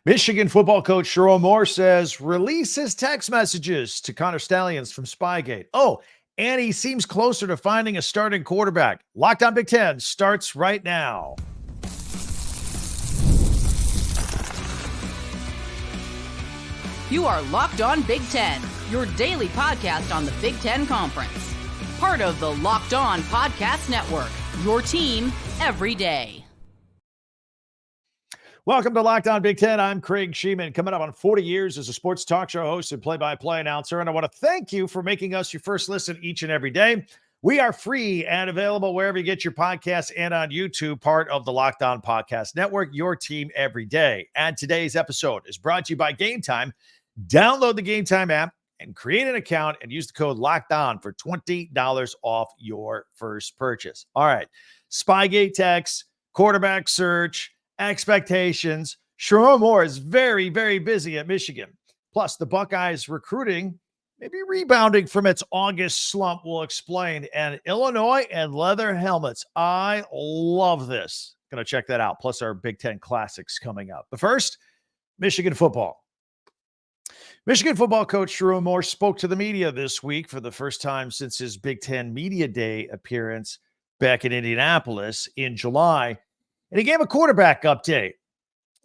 Michigan football coach Sherrone Moore says release his text messages to Connor Stalions from SpyGate. Oh, and he seems closer to finding a starting quarterback. Locked on Big Ten starts right now. You are Locked On Big Ten, your daily podcast on the Big Ten Conference. Part of the Locked On Podcast Network, your team every day. Welcome to Locked On Big Ten. I'm Craig Sheeman, coming up on 40 years as a sports talk show host and play-by-play announcer. And I want to thank you for making us your first listen each and every day. We are free and available wherever you get your podcasts and on YouTube, part of the Locked On Podcast Network, your team every day. And today's episode is brought to you by Game Time. Download the Game Time app and create an account and use the code LOCKEDON for $20 off your first purchase. All right, SpyGate text, quarterback search, expectations. Sherrone Moore is very, very busy at Michigan. Plus, the Buckeyes recruiting maybe rebounding from its August slump, we'll explain. And Illinois and leather helmets. I love this. Going to check that out. Plus, our Big Ten classics coming up. But first, Michigan football. Michigan football coach Sherrone Moore spoke to the media this week for the first time since his Big Ten Media Day appearance back in Indianapolis in July. And he gave a quarterback update.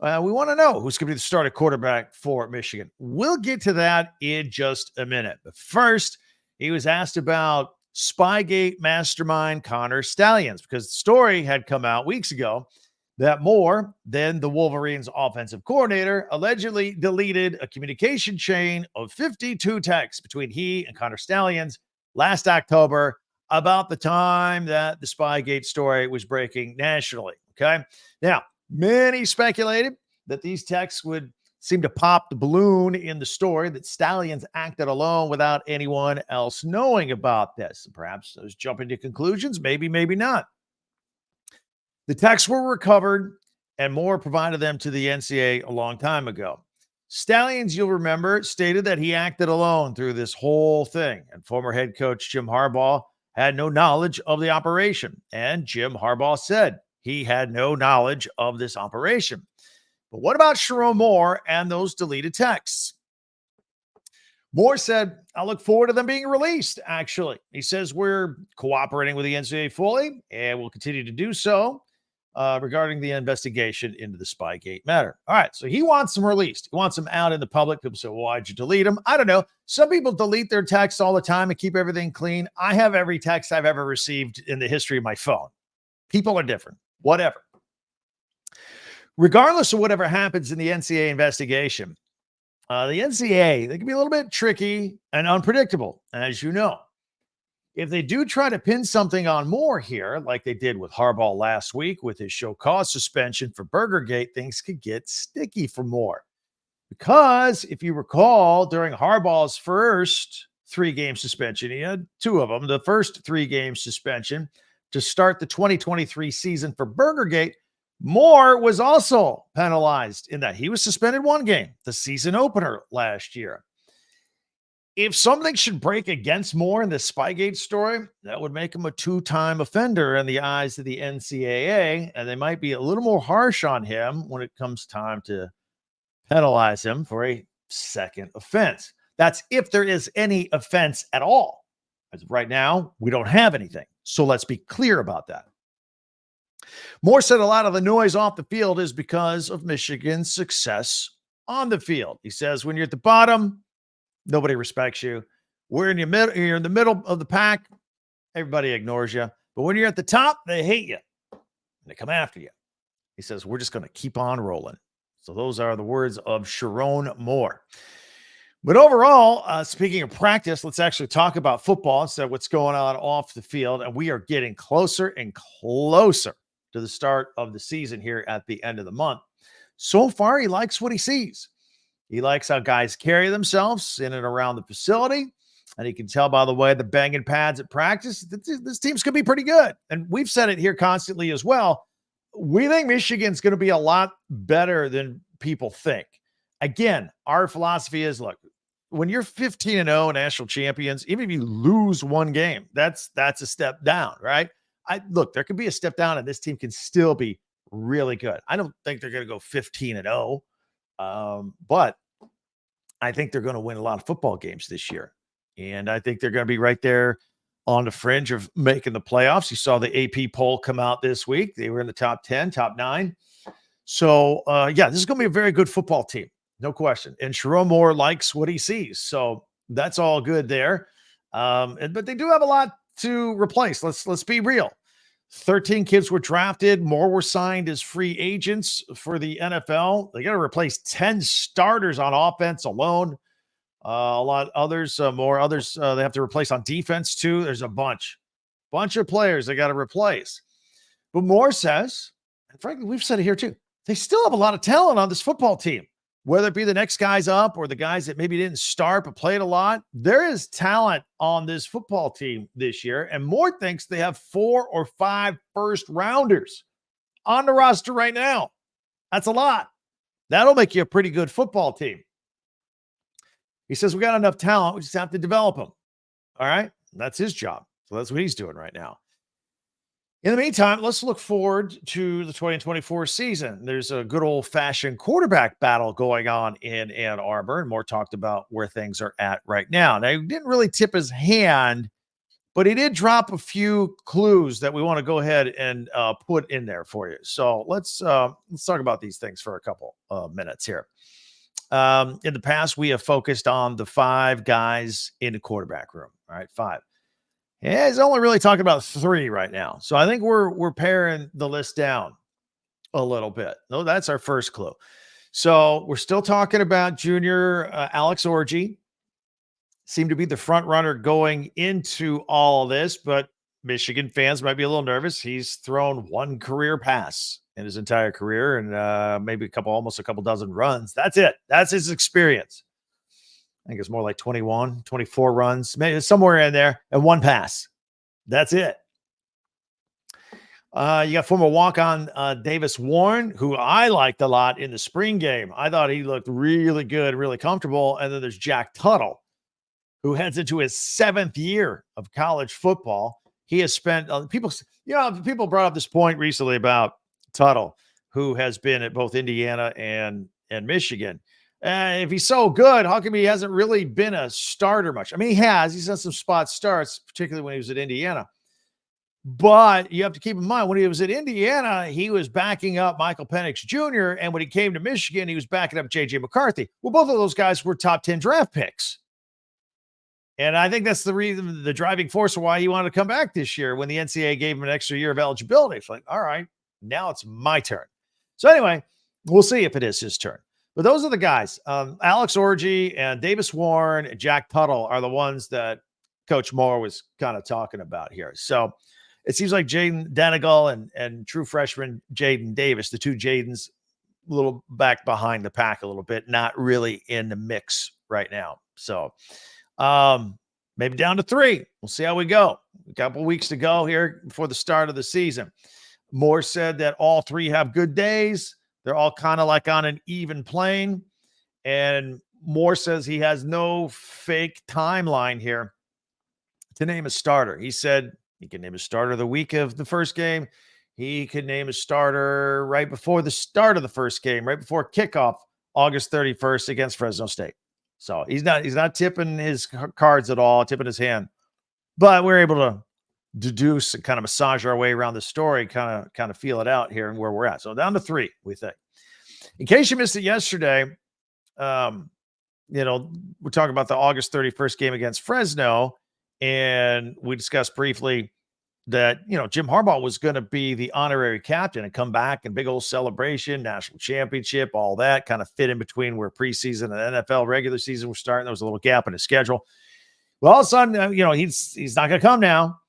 We want to know who's going to be the starting quarterback for Michigan. We'll get to that in just a minute. But first, he was asked about SpyGate mastermind Connor Stalions, because the story had come out weeks ago that Moore, then the Wolverines' offensive coordinator, allegedly deleted a communication chain of 52 texts between he and Connor Stalions last October about the time that the SpyGate story was breaking nationally. Okay. Now, many speculated that these texts would seem to pop the balloon in the story, that Stalions acted alone without anyone else knowing about this. And perhaps those jumping to conclusions, maybe, maybe not. The texts were recovered, and Moore provided them to the NCAA a long time ago. Stalions, you'll remember, stated that he acted alone through this whole thing, and former head coach Jim Harbaugh had no knowledge of the operation. And Jim Harbaugh said he had no knowledge of this operation. But what about Sherrone Moore and those deleted texts? Moore said, I look forward to them being released, actually. He says, we're cooperating with the NCAA fully, and we'll continue to do so regarding the investigation into the SpyGate matter. All right, so he wants them released. He wants them out in the public. People say, well, why'd you delete them? I don't know. Some people delete their texts all the time and keep everything clean. I have every text I've ever received in the history of my phone. People are different. Whatever. Regardless of whatever happens in the NCAA investigation, the NCAA, they can be a little bit tricky and unpredictable, as you know. If they do try to pin something on Moore here, like they did with Harbaugh last week with his show cause suspension for Burgergate, things could get sticky for Moore. Because if you recall, during Harbaugh's first 3-game suspension, he had 2 of them, the first 3-game suspension to start the 2023 season for Burgergate, Moore was also penalized in that he was suspended 1 game, the season opener last year. If something should break against Moore in the SpyGate story, that would make him a 2-time offender in the eyes of the NCAA, and they might be a little more harsh on him when it comes time to penalize him for a second offense. That's if there is any offense at all. As of right now, we don't have anything. So let's be clear about that. Moore said a lot of the noise off the field is because of Michigan's success on the field. He says, when you're at the bottom, nobody respects you. You're in the middle of the pack, everybody ignores you. But when you're at the top, they hate you and they come after you. He says, we're just going to keep on rolling. So those are the words of Sherrone Moore. But overall, speaking of practice, let's actually talk about football instead of what's going on off the field. And we are getting closer and closer to the start of the season here at the end of the month. So far, he likes what he sees. He likes how guys carry themselves in and around the facility. And he can tell by the way the banging pads at practice, this team's going to be pretty good. And we've said it here constantly as well. We think Michigan's going to be a lot better than people think. Again, our philosophy is, look, when you're 15-0 national champions, even if you lose 1 game, that's a step down, right? Look, there could be a step down and this team can still be really good. I don't think they're going to go 15-0. But I think they're going to win a lot of football games this year. And I think they're going to be right there on the fringe of making the playoffs. You saw the AP poll come out this week. They were in the top 10, top 9. So, yeah, this is going to be a very good football team. No question. And Sherrone Moore likes what he sees. So that's all good there. But they do have a lot to replace. Let's be real. 13 kids were drafted. More were signed as free agents for the NFL. They got to replace 10 starters on offense alone. A lot others, more others they have to replace on defense too. There's a bunch of players they got to replace. But Moore says, and frankly, we've said it here too, they still have a lot of talent on this football team. Whether it be the next guys up or the guys that maybe didn't start but played a lot, there is talent on this football team this year. And Moore thinks they have 4 or 5 first rounders on the roster right now. That's a lot. That'll make you a pretty good football team. He says, we got enough talent. We just have to develop them. All right. That's his job. So that's what he's doing right now. In the meantime, let's look forward to the 2024 season. There's a good old-fashioned quarterback battle going on in Ann Arbor, and Moore talked about where things are at right now. Now, he didn't really tip his hand, but he did drop a few clues that we want to go ahead and put in there for you. So let's talk about these things for a couple minutes here. In the past, we have focused on the 5 guys in the quarterback room. All right, 5. Yeah, he's only really talking about 3 right now. So I think we're paring the list down a little bit. No, that's our first clue. So we're still talking about junior Alex Orji. Seemed to be the front runner going into all of this, but Michigan fans might be a little nervous. He's thrown 1 career pass in his entire career and maybe almost a couple dozen runs. That's it. That's his experience. I think it's more like 21, 24 runs, maybe somewhere in there, and 1 pass. That's it. You got former walk-on Davis Warren, who I liked a lot in the spring game. I thought he looked really good, really comfortable. And then there's Jack Tuttle, who heads into his 7th year of college football. He has spent people brought up this point recently about Tuttle, who has been at both Indiana and Michigan. If he's so good, how come he hasn't really been a starter much? I mean, he has. He's had some spot starts, particularly when he was at Indiana. But you have to keep in mind, when he was at Indiana, he was backing up Michael Penix Jr., and when he came to Michigan, he was backing up J.J. McCarthy. Well, both of those guys were top 10 draft picks. And I think that's the reason, the driving force of why he wanted to come back this year when the NCAA gave him an extra year of eligibility. It's like, all right, now it's my turn. So anyway, we'll see if it is his turn. But those are the guys. Alex Orji and Davis Warren and Jack Tuttle are the ones that Coach Moore was kind of talking about here. So it seems like Jaden Danigal and true freshman Jaden Davis, the 2 Jadens, a little back behind the pack a little bit, not really in the mix right now. So maybe down to 3. We'll see how we go. A couple of weeks to go here before the start of the season. Moore said that all 3 have good days. They're all kind of like on an even plane. And Moore says he has no fake timeline here to name a starter. He said he can name a starter the week of the first game. He could name a starter right before the start of the first game, right before kickoff, August 31st against Fresno State. So he's not tipping his cards at all, tipping his hand. But we're able to deduce and kind of massage our way around the story, kind of feel it out here and where we're at. So down to 3, we think. In case you missed it yesterday, we're talking about the August 31st game against Fresno, and we discussed briefly that, Jim Harbaugh was going to be the honorary captain and come back and big old celebration, national championship, all that kind of fit in between where preseason and NFL regular season were starting. There was a little gap in his schedule. Well, all of a sudden, he's not going to come now.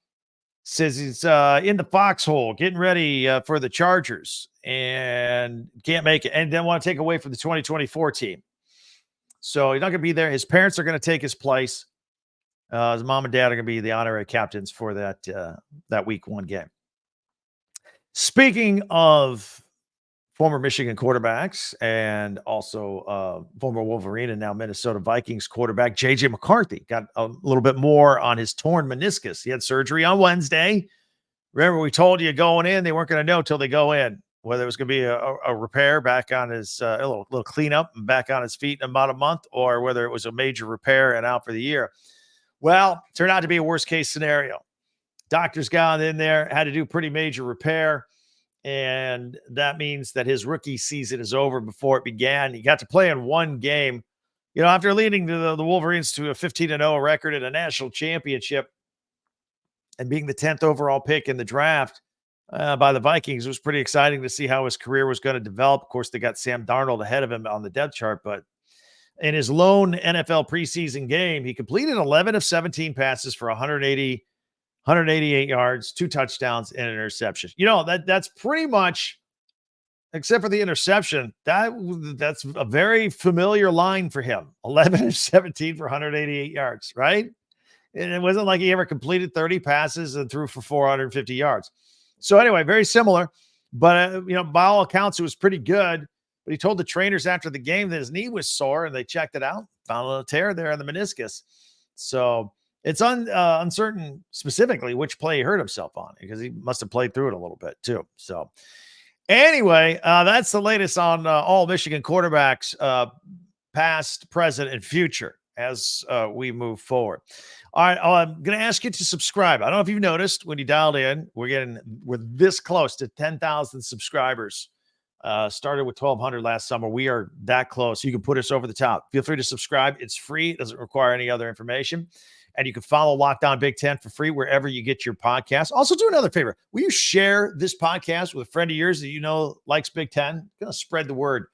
Says he's in the foxhole, getting ready for the Chargers and can't make it, and then want to take away from the 2024 team. So he's not going to be there. His parents are going to take his place. His mom and dad are going to be the honorary captains for that week 1 game. Speaking of former Michigan quarterbacks and also former Wolverine and now Minnesota Vikings quarterback, J.J. McCarthy got a little bit more on his torn meniscus. He had surgery on Wednesday. Remember, we told you going in, they weren't going to know till they go in. whether it was going to be a repair back on his a little cleanup and back on his feet in about a month, or whether it was a major repair and out for the year. Well, turned out to be a worst case scenario. Doctors got in there, had to do pretty major repair. And that means that his rookie season is over before it began. He got to play in one game, after leading the Wolverines to a 15-0 record and a national championship and being the 10th overall pick in the draft by the Vikings. It was pretty exciting to see how his career was going to develop. Of course, they got Sam Darnold ahead of him on the depth chart, but in his lone NFL preseason game, he completed 11 of 17 passes for 188 yards, 2 touchdowns, and an interception. That's pretty much, except for the interception, that's a very familiar line for him. 11 of 17 for 188 yards, right? And it wasn't like he ever completed 30 passes and threw for 450 yards. So anyway, very similar, but by all accounts, it was pretty good. But he told the trainers after the game that his knee was sore, and they checked it out, found a little tear there in the meniscus. So it's uncertain specifically which play he hurt himself on, because he must have played through it a little bit too. So anyway, that's the latest on all Michigan quarterbacks, past, present, and future as we move forward. All right, I'm going to ask you to subscribe. I don't know if you've noticed when you dialed in, we're this close to 10,000 subscribers. Started with 1,200 last summer. We are that close. You can put us over the top. Feel free to subscribe. It's free. It doesn't require any other information. And you can follow Locked On Big Ten for free wherever you get your podcast. Also, do another favor. Will you share this podcast with a friend of yours that likes Big Ten? Going to spread the word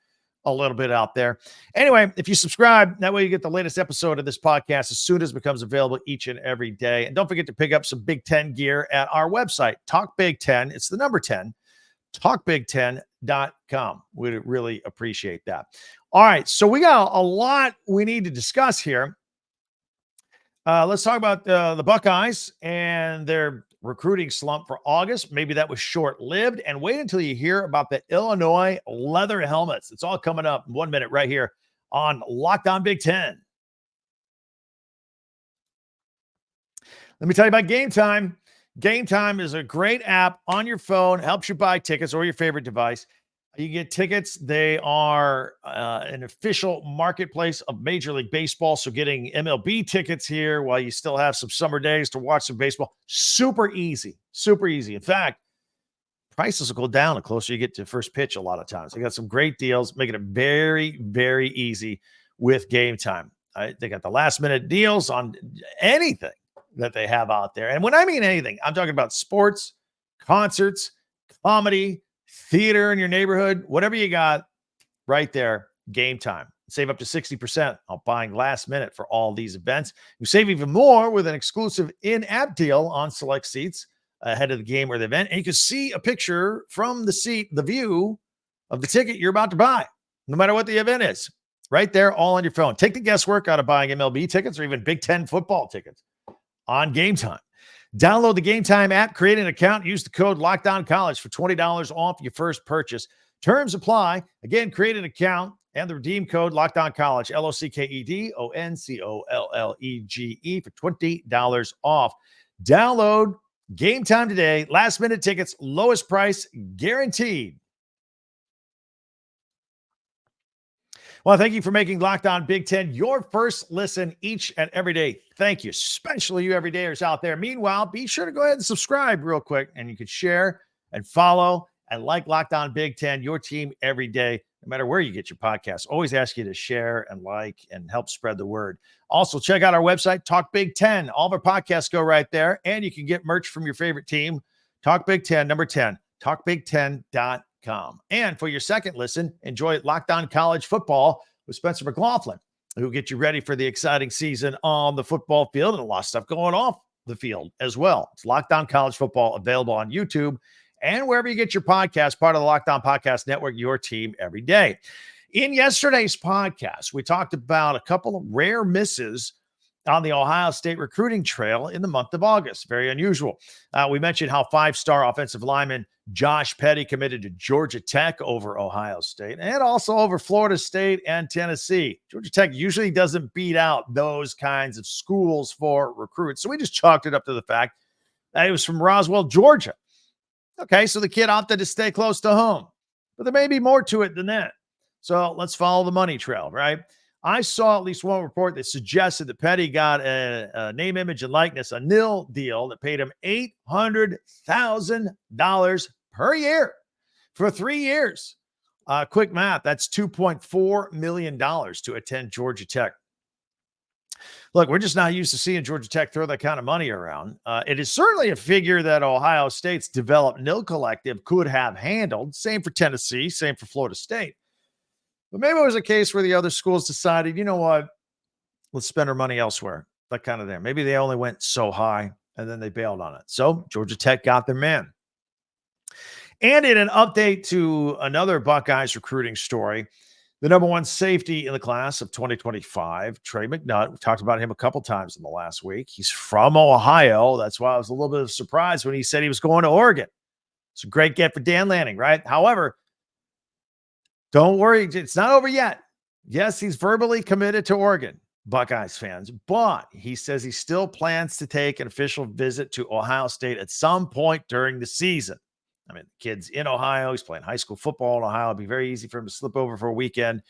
a little bit out there. Anyway, if you subscribe, that way you get the latest episode of this podcast as soon as it becomes available each and every day. And don't forget to pick up some Big Ten gear at our website, Talk Big Ten. It's the number 10, talkbig10.com. We'd really appreciate that. All right, so we got a lot we need to discuss here. Let's talk about the Buckeyes and their recruiting slump for August. Maybe that was short-lived. And wait until you hear about the Illinois leather helmets. It's all coming up in 1 minute right here on Locked On Big Ten. Let me tell you about Game Time. Game Time is a great app on your phone, helps you buy tickets or your favorite device. You get tickets. They are an official marketplace of Major League Baseball. So getting MLB tickets here while you still have some summer days to watch some baseball, super easy, super easy. In fact, prices will go down the closer you get to first pitch a lot of times. They got some great deals, making it very, very easy with Game Time. They got the last minute deals on anything that they have out there. And when I mean anything, I'm talking about sports, concerts, comedy, theater in your neighborhood, whatever you got right there, Game Time. Save up to 60% on buying last minute for all these events. You save even more with an exclusive in-app deal on select seats ahead of the game or the event. And you can see a picture from the seat, the view of the ticket you're about to buy, no matter what the event is. Right there, all on your phone. Take the guesswork out of buying MLB tickets or even Big Ten football tickets on Game Time. Download the Game Time app, create an account, use the code LOCKDOWNCollege for $20 off your first purchase. Terms apply. Again, create an account and the redeem code LOCKDOWNCollege, LOCKEDONCOLLEGE for $20 off. Download Game Time today. Last minute tickets, lowest price guaranteed. Well, thank you for making Locked On Big Ten your first listen each and every day. Thank you, especially you everydayers out there. Meanwhile, be sure to go ahead and subscribe real quick, and you can share and follow and like Locked On Big Ten, your team every day, no matter where you get your podcasts. Always ask you to share and like and help spread the word. Also, check out our website, Talk Big Ten. All of our podcasts go right there, and you can get merch from your favorite team. Talk Big Ten, number 10, talkbig10.com. And for your second listen, enjoy Locked On College Football with Spencer McLaughlin, who will get you ready for the exciting season on the football field and a lot of stuff going off the field as well. It's Locked On College Football, available on YouTube and wherever you get your podcast, part of the Locked On Podcast Network, your team every day. In yesterday's podcast, we talked about a couple of rare misses on the Ohio State recruiting trail in the month of August. Very unusual. We mentioned how 5-star offensive lineman Josh Petty committed to Georgia Tech over Ohio State and also over Florida State and Tennessee. Georgia Tech usually doesn't beat out those kinds of schools for recruits. So we just chalked it up to the fact that he was from Roswell, Georgia. Okay, so the kid opted to stay close to home. But there may be more to it than that. So let's follow the money trail, right? I saw at least one report that suggested that Petty got a name, image, and likeness, a nil deal that paid him $800,000 per year for 3 years. Quick math, that's $2.4 million to attend Georgia Tech. Look, we're just not used to seeing Georgia Tech throw that kind of money around. It is certainly a figure that Ohio State's developed nil collective could have handled. Same for Tennessee, same for Florida State. But maybe it was a case where the other schools decided, you know what, let's spend our money elsewhere. That kind of thing. Maybe they only went so high and then they bailed on it. So Georgia Tech got their man. And in an update to another Buckeyes recruiting story, the number one safety in the class of 2025, Trey McNutt. We talked about him a couple times in the last week. He's from Ohio. That's why I was a little bit of a surprise when he said he was going to Oregon. It's a great get for Dan Lanning, right? However, don't worry, it's not over yet. Yes, he's verbally committed to Oregon, Buckeyes fans, but he says he still plans to take an official visit to Ohio State at some point during the season. I mean, the kid's in Ohio. He's playing high school football in Ohio. It'd be very easy for him to slip over for a weekend,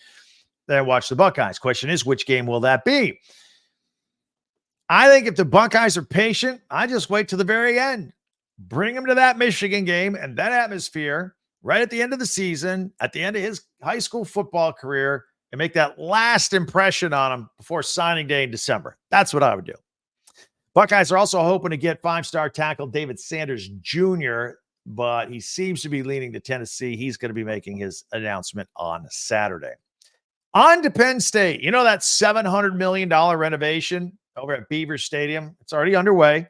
then watch the Buckeyes. Question is, which game will that be? I think if the Buckeyes are patient, I just wait to the very end. Bring him to that Michigan game and that atmosphere right at the end of the season, at the end of his high school football career, and make that last impression on him before signing day in December. That's what I would do. Buckeyes are also hoping to get five-star tackle David Sanders Jr., but he seems to be leaning to Tennessee. He's going to be making his announcement on Saturday. On to Penn State. You know that $700 million renovation over at Beaver Stadium? It's already underway.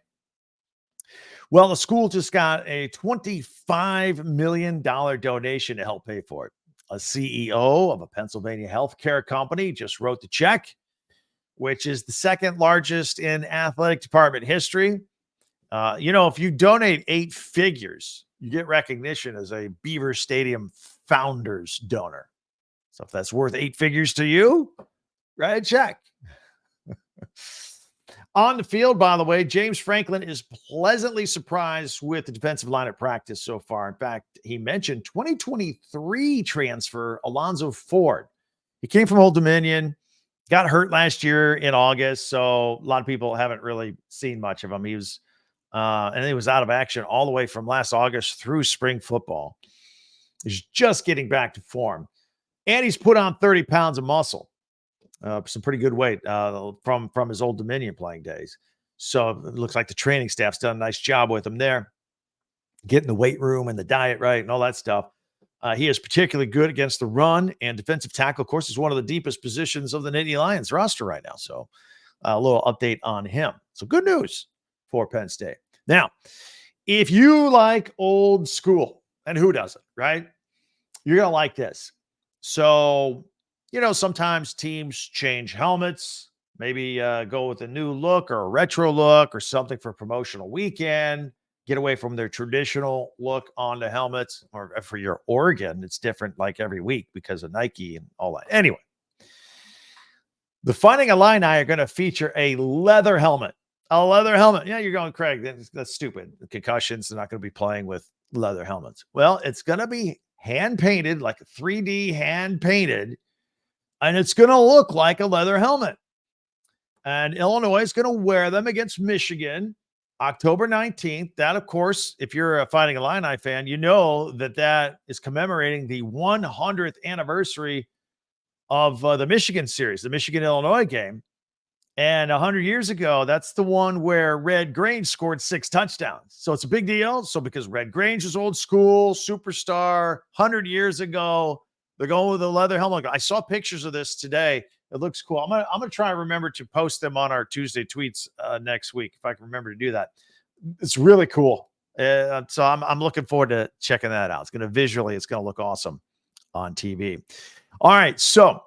Well, the school just got a $25 million donation to help pay for it. A CEO of a Pennsylvania healthcare company just wrote the check, which is the second largest in athletic department history. If you donate 8 figures, you get recognition as a Beaver Stadium founders donor. So if that's worth 8 figures to you, write a check. On the field, by the way, James Franklin is pleasantly surprised with the defensive line at practice so far. In fact, he mentioned 2023 transfer Alonzo Ford. He came from Old Dominion, got hurt last year in August, so a lot of people haven't really seen much of him. He was out of action all the way from last August through spring football. He's just getting back to form, and he's put on 30 pounds of muscle. Some pretty good weight from his Old Dominion playing days. So it looks like the training staff's done a nice job with him there, getting the weight room and the diet right and all that stuff. He is particularly good against the run, and defensive tackle, of course, is one of the deepest positions of the Nittany Lions roster right now. So a little update on him. So good news for Penn State. Now, if you like old school, and who doesn't, right? You're going to like this. So, sometimes teams change helmets, maybe go with a new look or a retro look or something for a promotional weekend, get away from their traditional look on the helmets. Or for your Oregon, it's different like every week because of Nike and all that. Anyway, the Fighting Illini are going to feature a leather helmet. A leather helmet. Yeah, you're going, Craig, that's stupid. The concussions, they're not going to be playing with leather helmets. Well, it's going to be hand-painted, like 3D hand-painted, and it's going to look like a leather helmet. And Illinois is going to wear them against Michigan October 19th. That, of course, if you're a Fighting Illini fan, you know that is commemorating the 100th anniversary of the Michigan series, the Michigan-Illinois game. And 100 years ago, that's the one where Red Grange scored 6 touchdowns. So it's a big deal. So because Red Grange is old school, superstar, 100 years ago, they're going with a leather helmet. I saw pictures of this today. It looks cool. I'm gonna try and remember to post them on our Tuesday tweets next week if I can remember to do that. It's really cool. So I'm looking forward to checking that out. It's gonna look awesome on TV. All right, so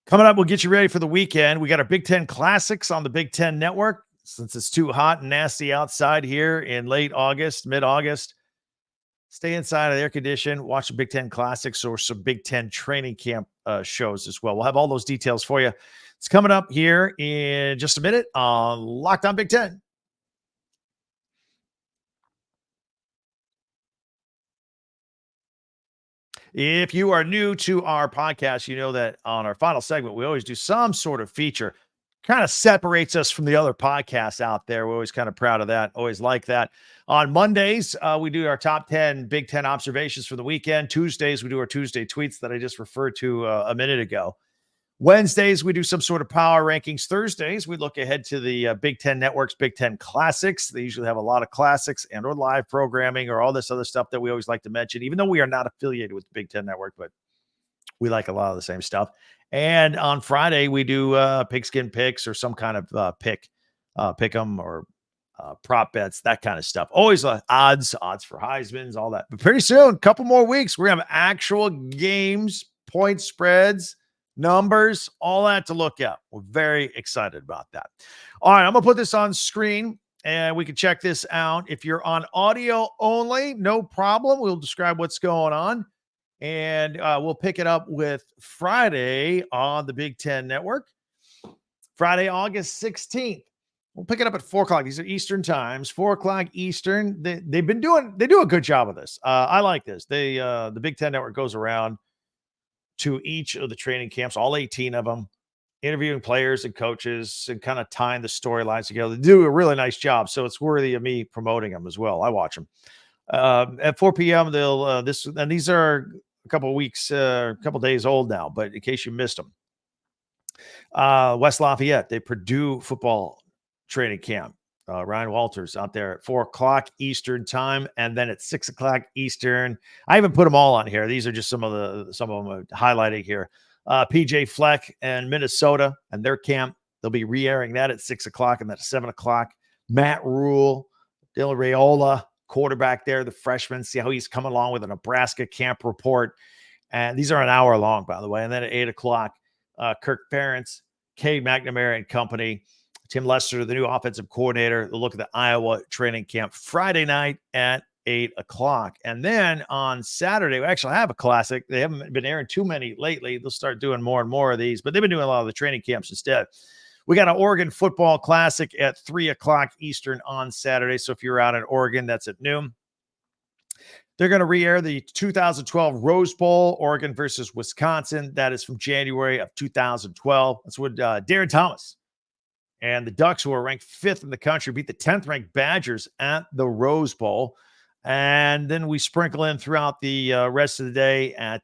coming up, we'll get you ready for the weekend. We got our Big Ten Classics on the Big Ten Network. Since it's too hot and nasty outside here in late August, mid-August, stay inside of the air condition, watch the Big Ten Classics or some Big Ten training camp shows as well. We'll have all those details for you. It's coming up here in just a minute on Locked On Big Ten. If you are new to our podcast, you know that on our final segment, we always do some sort of feature. Kind of separates us from the other podcasts out there. We're always kind of proud of that. Always like that. On Mondays, we do our top 10 Big Ten observations for the weekend. Tuesdays, we do our Tuesday tweets that I just referred to a minute ago. Wednesdays, we do some sort of power rankings. Thursdays, we look ahead to the Big Ten Network's Big Ten Classics. They usually have a lot of classics and or live programming or all this other stuff that we always like to mention, even though we are not affiliated with the Big Ten Network, but we like a lot of the same stuff. And on Friday, we do pigskin picks or some kind of pick 'em or prop bets, that kind of stuff. Always odds for Heisman's, all that. But pretty soon, a couple more weeks, we're going to have actual games, point spreads, numbers, all that to look at. We're very excited about that. All right, I'm going to put this on screen and we can check this out. If you're on audio only, no problem. We'll describe what's going on. And we'll pick it up with Friday on the Big Ten Network. Friday, August 16th. We'll pick it up at 4 o'clock. These are Eastern times, 4 o'clock Eastern. They do a good job of this. I like this. The Big Ten Network goes around to each of the training camps, all 18 of them, interviewing players and coaches and kind of tying the storylines together. They do a really nice job. So it's worthy of me promoting them as well. I watch them. At 4 p.m., they'll these are a couple of weeks, a couple of days old now, but in case you missed them, West Lafayette, they Purdue football training camp. Ryan Walters out there at 4 o'clock Eastern time, and then at 6 o'clock Eastern. I haven't put them all on here. These are just some of them highlighting here. PJ Fleck and Minnesota and their camp. They'll be re-airing that at 6 o'clock and then at 7 o'clock. Matt Rule, Dylan Raiola, quarterback there, the freshman. See how he's coming along with a Nebraska camp report. And these are an hour long, by the way. And then at 8 o'clock, Kirk Ferentz, Kay McNamara and company. Tim Lester, the new offensive coordinator, the look at the Iowa training camp Friday night at 8 o'clock. And then on Saturday, we actually have a classic. They haven't been airing too many lately. They'll start doing more and more of these, but they've been doing a lot of the training camps instead. We got an Oregon football classic at 3 o'clock Eastern on Saturday. So if you're out in Oregon, that's at noon. They're going to re-air the 2012 Rose Bowl, Oregon versus Wisconsin. That is from January of 2012. That's with Darren Thomas. And the Ducks, who are ranked 5th in the country, beat the 10th ranked Badgers at the Rose Bowl. And then we sprinkle in throughout the rest of the day at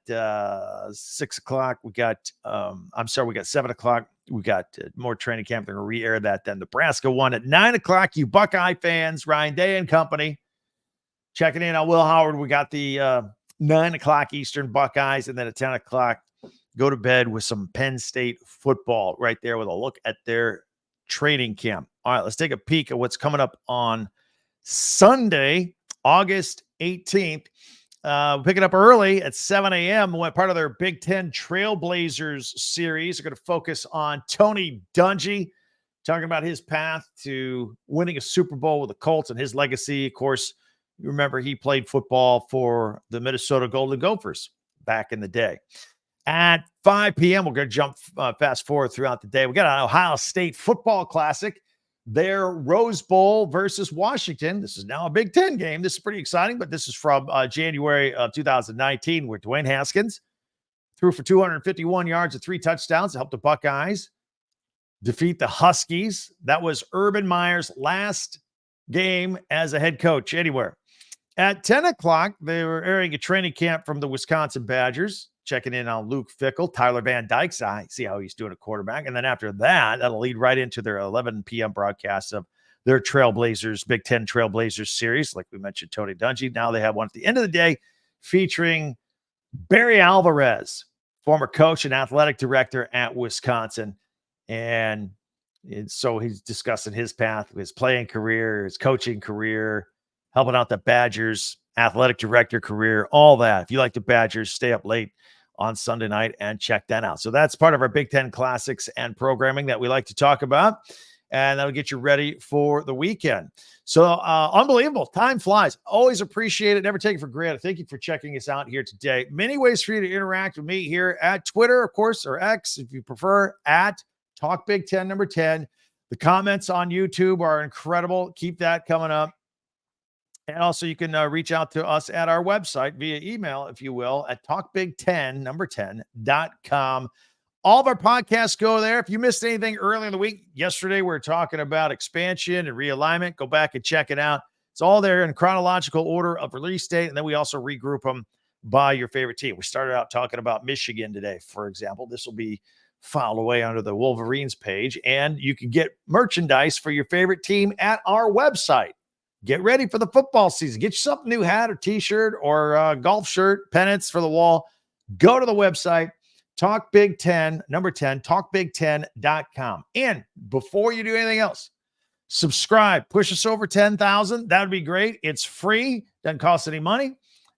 6 o'clock. We got 7 o'clock. We got more training camp. They're going to re-air that. Then Nebraska won at 9 o'clock. You Buckeye fans, Ryan Day and company, checking in on Will Howard. We got the 9 o'clock Eastern Buckeyes. And then at 10 o'clock, go to bed with some Penn State football right there with a look at their training camp. All right, let's take a peek at what's coming up on Sunday, August 18th. We'll pick it up early at 7 a.m. Part of their Big Ten Trailblazers series. They're going to focus on Tony Dungy, talking about his path to winning a Super Bowl with the Colts and his legacy. Of course, you remember he played football for the Minnesota Golden Gophers back in the day. At 5 p.m., we're going to jump fast forward throughout the day. We got an Ohio State football classic. Their Rose Bowl versus Washington. This is now a Big Ten game. This is pretty exciting, but this is from January of 2019, where Dwayne Haskins threw for 251 yards and 3 touchdowns to help the Buckeyes defeat the Huskies. That was Urban Meyer's last game as a head coach anywhere. At 10 o'clock, they were airing a training camp from the Wisconsin Badgers, checking in on Luke Fickell, Tyler Van Dyke. See how he's doing at quarterback. And then after that, that'll lead right into their 11 p.m. broadcast of their Trailblazers, Big Ten Trailblazers series. Like we mentioned, Tony Dungy. Now they have one at the end of the day featuring Barry Alvarez, former coach and athletic director at Wisconsin. And so he's discussing his path, his playing career, his coaching career, helping out the Badgers, athletic director career, all that. If you like the Badgers, stay up late on Sunday night and check that out. So that's part of our Big Ten classics and programming that we like to talk about, and that'll get you ready for the weekend. So unbelievable. Time flies. Always appreciate it. Never take it for granted. Thank you for checking us out here today. Many ways for you to interact with me here at Twitter, of course, or X, if you prefer, at Talk Big Ten number 10. The comments on YouTube are incredible. Keep that coming up. And also, you can reach out to us at our website via email, if you will, at talkbig10.com. All of our podcasts go there. If you missed anything early in the week, yesterday we were talking about expansion and realignment. Go back and check it out. It's all there in chronological order of release date. And then we also regroup them by your favorite team. We started out talking about Michigan today, for example. This will be filed away under the Wolverines page. And you can get merchandise for your favorite team at our website. Get ready for the football season. Get you something new, hat or t-shirt or golf shirt, pennants for the wall. Go to the website, Talk Big 10, number 10, talkbig10.com. And before you do anything else, subscribe. Push us over 10,000. That would be great. It's free. Doesn't cost any money.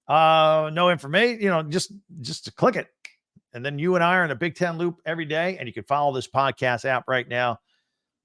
No information, just to click it. And then you and I are in a Big Ten loop every day. And you can follow this podcast app right now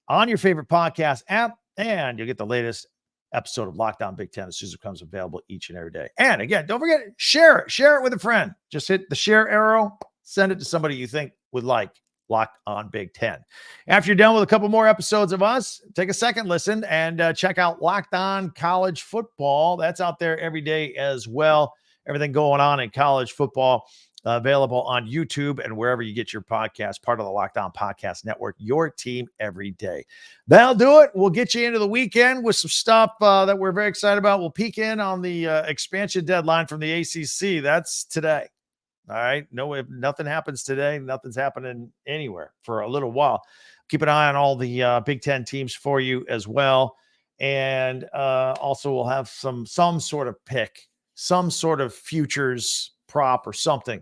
on your favorite podcast app. And you'll get the latest episode of Locked On Big Ten as soon as it becomes available each and every day. And again, don't forget, share it with a friend. Just hit the share arrow, send it to somebody you think would like Locked On Big Ten. After you're done with a couple more episodes of us, take a second listen and check out Locked On College Football. That's out there every day as well. Everything going on in college football. Available on YouTube and wherever you get your podcast, part of the Locked On Podcast Network, your team every day. That'll do it. We'll get you into the weekend with some stuff that we're very excited about. We'll peek in on the expansion deadline from the ACC. That's today. All right. No, if nothing happens today, nothing's happening anywhere for a little while. Keep an eye on all the Big Ten teams for you as well. And also we'll have some sort of pick, some sort of futures prop or something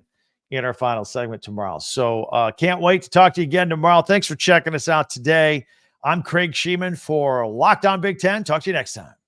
in our final segment tomorrow. So can't wait to talk to you again tomorrow. Thanks for checking us out today. I'm Craig Sheeman for Locked On Big Ten. Talk to you next time.